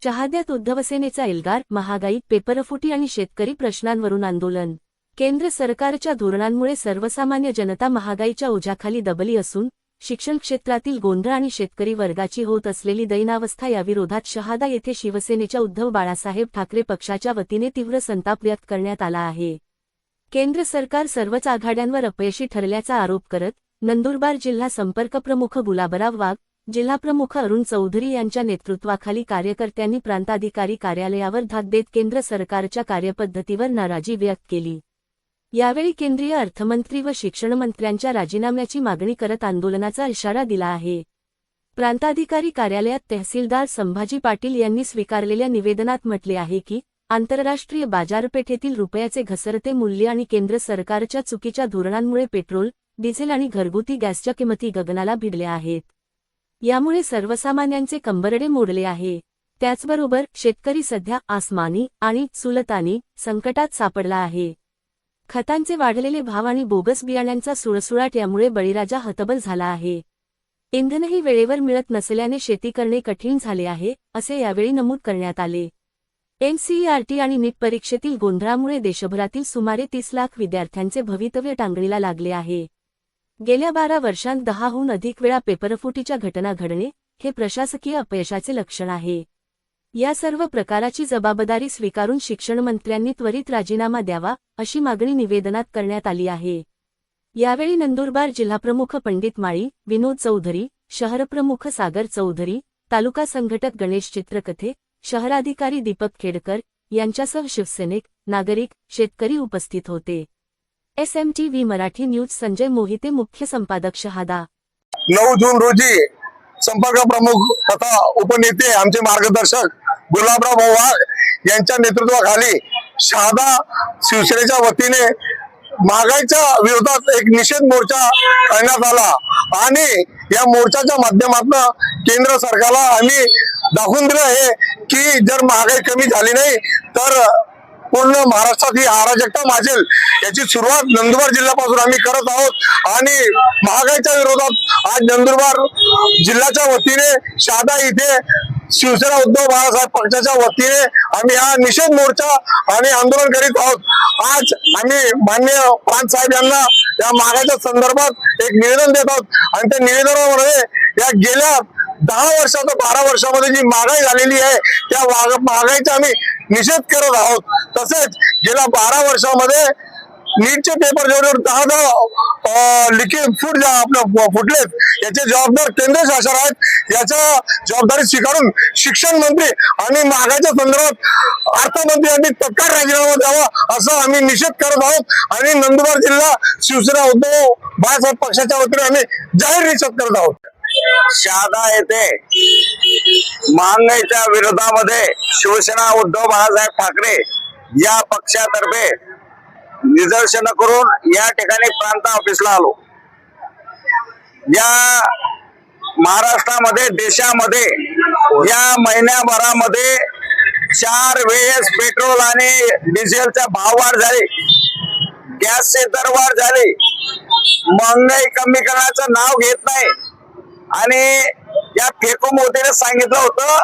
शहाद्यात उद्धव सेनेचा एल्गार, महागाई, पेपरफुटी आणि शेतकरी प्रश्नांवरून आंदोलन। केंद्र सरकारच्या धोरणांमुळे सर्वसामान्य जनता महागाईच्या ओझ्याखाली दबली असून शिक्षण क्षेत्रातील गोंधळ आणि शेतकरी वर्गाची होत असलेली दैनावस्था याविरोधात शहादा येथे शिवसेनेच्या उद्धव बाळासाहेब ठाकरे पक्षाच्या वतीने तीव्र संताप व्यक्त करण्यात आला आहे। केंद्र सरकार सर्वच आघाड्यांवर अपयशी ठरल्याचा आरोप करत नंदुरबार जिल्हा संपर्क प्रमुख गुलाबराव वाघ, जिल्हाप्रमुख अरुण चौधरी यांच्या नेतृत्वाखाली कार्यकर्त्यांनी प्रांताधिकारी कार्यालयावर धाक देत केंद्र सरकारच्या कार्यपद्धतीवर नाराजी व्यक्त केली। यावेळी केंद्रीय अर्थमंत्री व शिक्षणमंत्र्यांच्या राजीनाम्याची मागणी करत आंदोलनाचा इशारा दिला आहे। प्रांताधिकारी कार्यालयात तहसीलदार संभाजी पाटील यांनी स्वीकारलेल्या निवेदनात म्हटले आहे की आंतरराष्ट्रीय बाजारपेठेतील रुपयाचे घसरते मूल्य आणि केंद्र सरकारच्या चुकीच्या धोरणांमुळे पेट्रोल, डिझेल आणि घरगुती गॅसच्या किमती गगनाला भिडल्या आहेत। यामुळे सर्वसामान्यांचे कंबरडे मोडले आहे। त्याचबरोबर शेतकरी सध्या आसमानी आणि सुलतानी संकटात सापडला आहे। खतांचे वाढलेले भाव आणि बोगस बियाण्यांचा सुळसुळाट यामुळे बळीराजा हतबल झाला आहे। इंधनही वेळेवर मिळत नसल्याने शेती करणे कठीण झाले आहे, असे यावेळी नमूद करण्यात आले। एनसीईआरटी आणि नीट परीक्षेतील गोंधळामुळे देशभरातील सुमारे 30 लाख विद्यार्थ्यांचे भवितव्य टांगणीला लागले आहे। गेल्या 12 वर्षांत 10हून अधिक वेळा पेपरफुटीच्या घटना घडणे हे प्रशासकीय अपयशाचे लक्षण आहे। या सर्व प्रकाराची जबाबदारी स्वीकारून शिक्षणमंत्र्यांनी त्वरित राजीनामा द्यावा, अशी मागणी निवेदनात करण्यात आली आहे। यावेळी नंदुरबार जिल्हाप्रमुख पंडित माळी, विनोद चौधरी, शहरप्रमुख सागर चौधरी, तालुका संघटक गणेश चित्रकथे, शहराधिकारी दीपक खेडकर यांच्यासह शिवसैनिक, नागरिक, शेतकरी उपस्थित होते। SMTV मराठी न्यूज संजय मोहिते, मुख्य संपादक शहादा। 9 जून रोजी संपर्क प्रमुख तथा उपनेते आमचे मार्गदर्शक गुलाबराव वाघ यांच्या नेतृत्वाखाली शहादा शिवसेनेच्या वतीने महागाईच्या विरोधात एक निषेध मोर्चा करण्यात आला आणि या मोर्चाच्या माध्यमातून केंद्र सरकारला आम्ही दाखवून दिलं आहे की जर महागाई कमी झाली नाही तर पूर्ण महाराष्ट्रात ही अराजकता माजेल। याची सुरुवात नंदुरबार जिल्ह्यापासून आम्ही करत आहोत आणि महागाईच्या विरोधात आज नंदुरबार जिल्ह्याच्या वतीने शहादा इथे शिवसेना उद्धव बाळासाहेब पक्षाच्या वतीने आम्ही हा निषेध मोर्चा आणि आंदोलन करीत आहोत। आज आम्ही माननीय प्रांत साहेब यांना या महागाईच्या संदर्भात एक निवेदन देत आहोत आणि त्या निवेदनामध्ये या गेल्या 10 वर्षात 12 वर्षामध्ये जी महागाई झालेली आहे त्या महागाईचा आम्ही निषेध करत आहोत। तसेच गेल्या 12 वर्षामध्ये नीटचे पेपर जेवढे 10 लिखित फुटलेत याचे जबाबदार केंद्र शासन आहेत। याच्या जबाबदारी स्वीकारून शिक्षण मंत्री आणि महागाईच्या संदर्भात अर्थमंत्री यांनी तत्काळ राजीनामा द्यावा असं आम्ही निषेध करत आहोत आणि नंदुरबार जिल्हा शिवसेना उद्धव बाळासाहेब पक्षाच्या वतीने आम्ही जाहीर निषेध करत आहोत। शहादा येथे महागाईच्या विरोधामध्ये शिवसेना उद्धव बाळासाहेब ठाकरे या पक्षातर्फे निदर्शन करून या ठिकाणी प्रांत ऑफिसला आलो। या महाराष्ट्रामध्ये देशामध्ये या महिन्याभरामध्ये 4 वेळेस पेट्रोल आणि डिझेलचा भाववाढ झाली, गॅसचे दरवाढ झाले, महागाई कमी करण्याचं नाव घेत नाही आणि या फेकू मोदीने सांगितलं होतं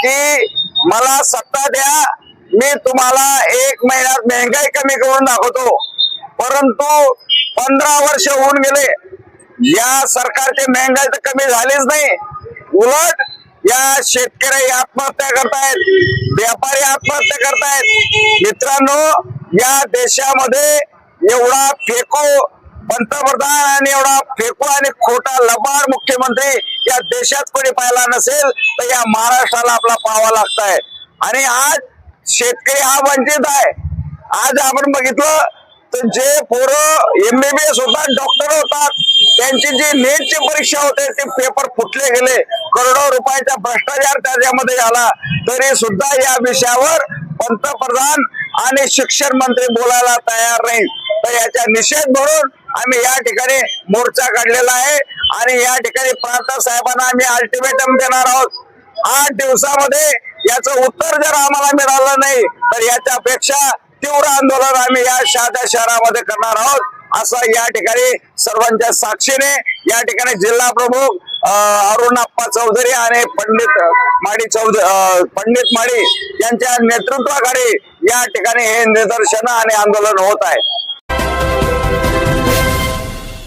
की मला सत्ता द्या, मी तुम्हाला 1 महिन्यात महंगाई कमी करून दाखवतो। परंतु 15 वर्ष होऊन गेले, या सरकारची महंगाई तर कमी झालीच नाही, उलट या शेतकरी आत्महत्या करतायत, व्यापारी आत्महत्या करतायत। मित्रांनो, या देशामध्ये एवढा फेकू पंतप्रधान आणि एवढा फेकू आणि खोटा लबाड मुख्यमंत्री या देशात कोणी पाहिला नसेल तर या महाराष्ट्राला आपला पाहावा लागतंय। आणि आज शेतकरी हा वंचित आहे। आज आपण बघितलं तर जे पोरं MBBS होतात, डॉक्टर होतात, त्यांची जी नीटची परीक्षा होते ते पेपर फुटले गेले, करोडो रुपयाचा भ्रष्टाचार त्याच्यामध्ये झाला, तरी सुद्धा या विषयावर पंतप्रधान आणि शिक्षण मंत्री बोलायला तयार नाही। तर याचा निषेध म्हणून आम्ही या ठिकाणी मोर्चा काढलेला आहे आणि या ठिकाणी प्रांत साहेबांना आम्ही अल्टिमेटम देणार आहोत। 8 दिवसामध्ये याचं उत्तर जर आम्हाला मिळालं नाही तर याच्यापेक्षा तीव्र आंदोलन आम्ही या शहादा शहरामध्ये करणार आहोत। असं या ठिकाणी सर्वांच्या साक्षीने या ठिकाणी जिल्हा प्रमुख अरुणाप्पा चौधरी आणि पंडित माडी यांच्या नेतृत्वाखाली या ठिकाणी हे निदर्शन आणि आंदोलन होत आहे.